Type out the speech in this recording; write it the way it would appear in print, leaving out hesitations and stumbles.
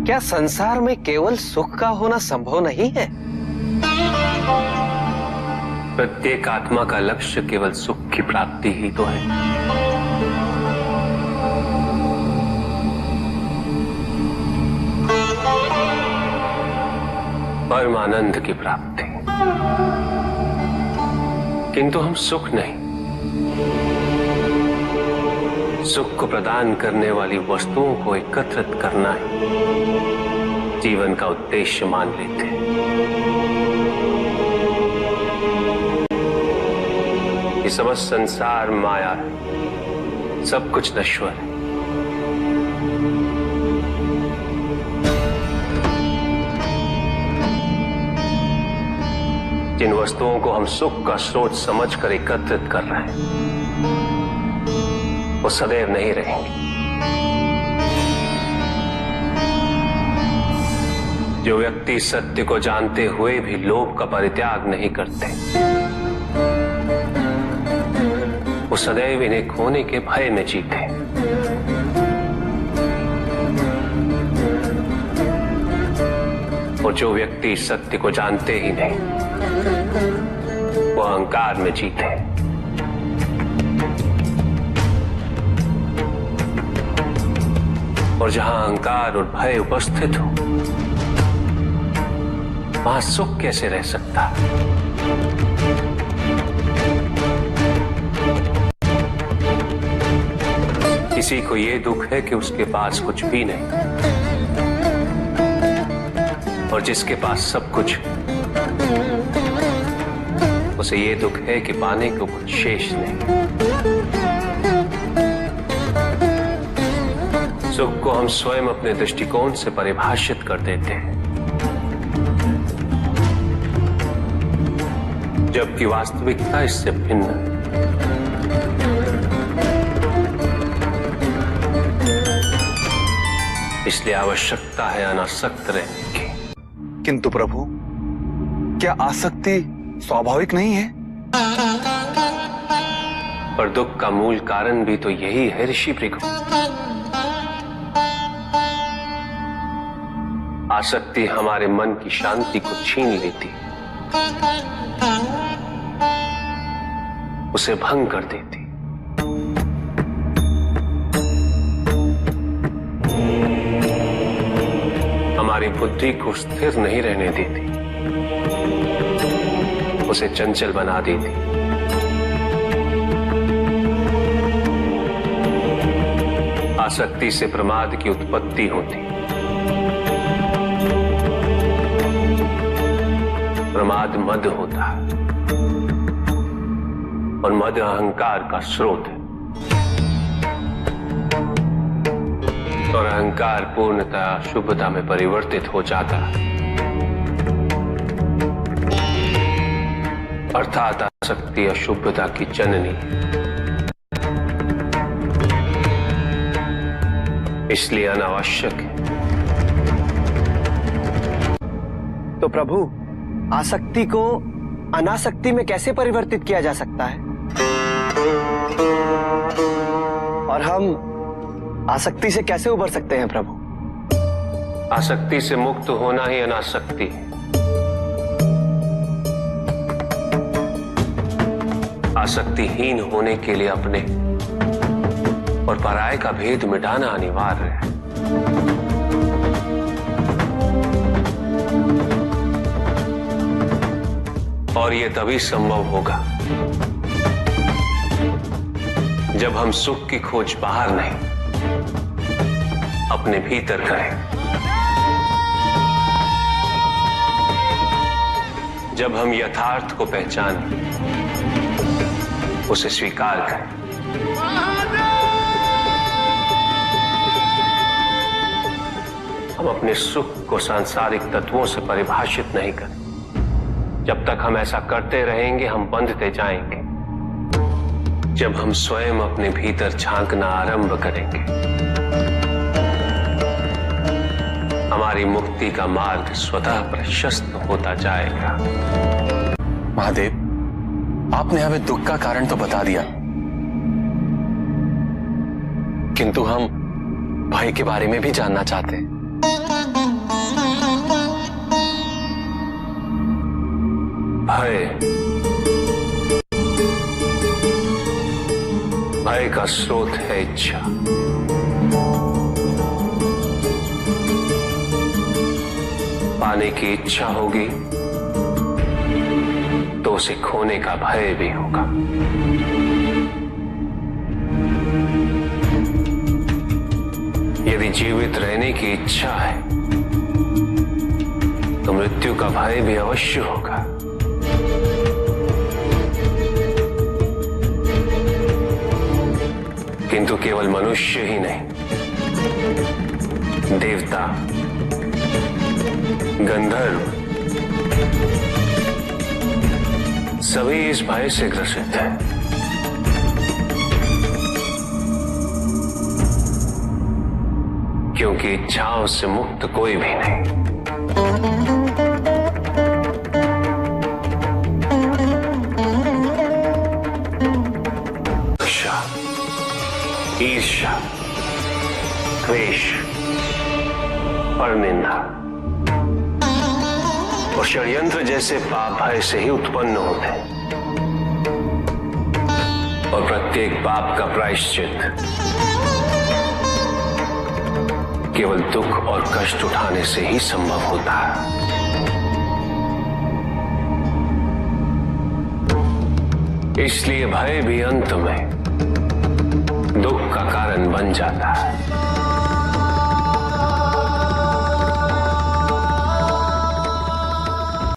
क्या संसार में केवल सुख का होना संभव नहीं है? प्रत्येक आत्मा का लक्ष्य केवल सुख की प्राप्ति ही तो है। परम आनंद की प्राप्ति। किंतु हम सुख नहीं, सुख को प्रदान करने वाली वस्तुओं को एकत्रित करना ही जीवन का उद्देश्य मान लेते हैं। ये समस्त संसार माया है, सब कुछ नश्वर है। जिन वस्तुओं को हम सुख का स्रोत समझकर एकत्रित कर रहे हैं, वो सदैव नहीं रहेंगे। जो व्यक्ति सत्य को जानते हुए भी लोभ का परित्याग नहीं करते, वो सदैव इन्हें खोने के भय में जीते। और जो व्यक्ति सत्य को जानते ही नहीं, वो अहंकार में जीते। और जहां अहंकार और भय उपस्थित हो, वहां सुख कैसे रह सकता? किसी को यह दुख है कि उसके पास कुछ भी नहीं, और जिसके पास सब कुछ, उसे ये दुख है कि पाने को कुछ शेष नहीं। सुख को हम स्वयं अपने दृष्टिकोण से परिभाषित कर देते हैं, जबकि वास्तविकता इससे भिन्न है। इसलिए आवश्यकता है अनासक्त रहने की। किंतु प्रभु, क्या आसक्ति स्वाभाविक नहीं है? पर दुख का मूल कारण भी तो यही है ऋषि भृगु। आसक्ति हमारे मन की शांति को छीन लेती, उसे भंग कर देती। हमारी बुद्धि को स्थिर नहीं रहने देती, उसे चंचल बना देती। आसक्ति से प्रमाद की उत्पत्ति होती, प्रमाद मद होता है, और मद अहंकार का स्रोत है। और अहंकार पूर्णतः शुभता में परिवर्तित हो जाता है, अर्थात आसक्ति अशुभता की जननी। इसलिए अनावश्यक है। तो प्रभु, आसक्ति को अनासक्ति में कैसे परिवर्तित किया जा सकता है? और हम आसक्ति से कैसे उबर सकते हैं प्रभु? आसक्ति से मुक्त होना ही अनासक्ति है। आसक्तिहीन होने के लिए अपने और पराये का भेद मिटाना अनिवार्य है। और यह तभी संभव होगा जब हम सुख की खोज बाहर नहीं, अपने भीतर करें। जब हम यथार्थ को पहचानें, उसे स्वीकार करें। हम अपने सुख को सांसारिक तत्वों से परिभाषित नहीं करें। जब तक हम ऐसा करते रहेंगे, हम बंधते जाएंगे। जब हम स्वयं अपने भीतर झांकना आरंभ करेंगे, हमारी मुक्ति का मार्ग स्वतः प्रशस्त होता जाएगा। महादेव, आपने हमें दुख का कारण तो बता दिया, किंतु हम भय के बारे में भी जानना चाहते हैं। भय का स्रोत है इच्छा। पाने की इच्छा होगी तो उसे खोने का भय भी होगा। यदि जीवित रहने की इच्छा है तो मृत्यु का भय भी अवश्य होगा। किंतु केवल मनुष्य ही नहीं, देवता, गंधर्व सभी इस भय से ग्रसित हैं। क्योंकि इच्छाओं से मुक्त कोई भी नहीं। ईर्ष्या, द्वेष, परनिंदा और षड्यंत्र जैसे पाप भय से ही उत्पन्न होते हैं। और प्रत्येक पाप का प्रायश्चित केवल दुख और कष्ट उठाने से ही संभव होता है। इसलिए भय भी अंत में दुख का कारण बन जाता है।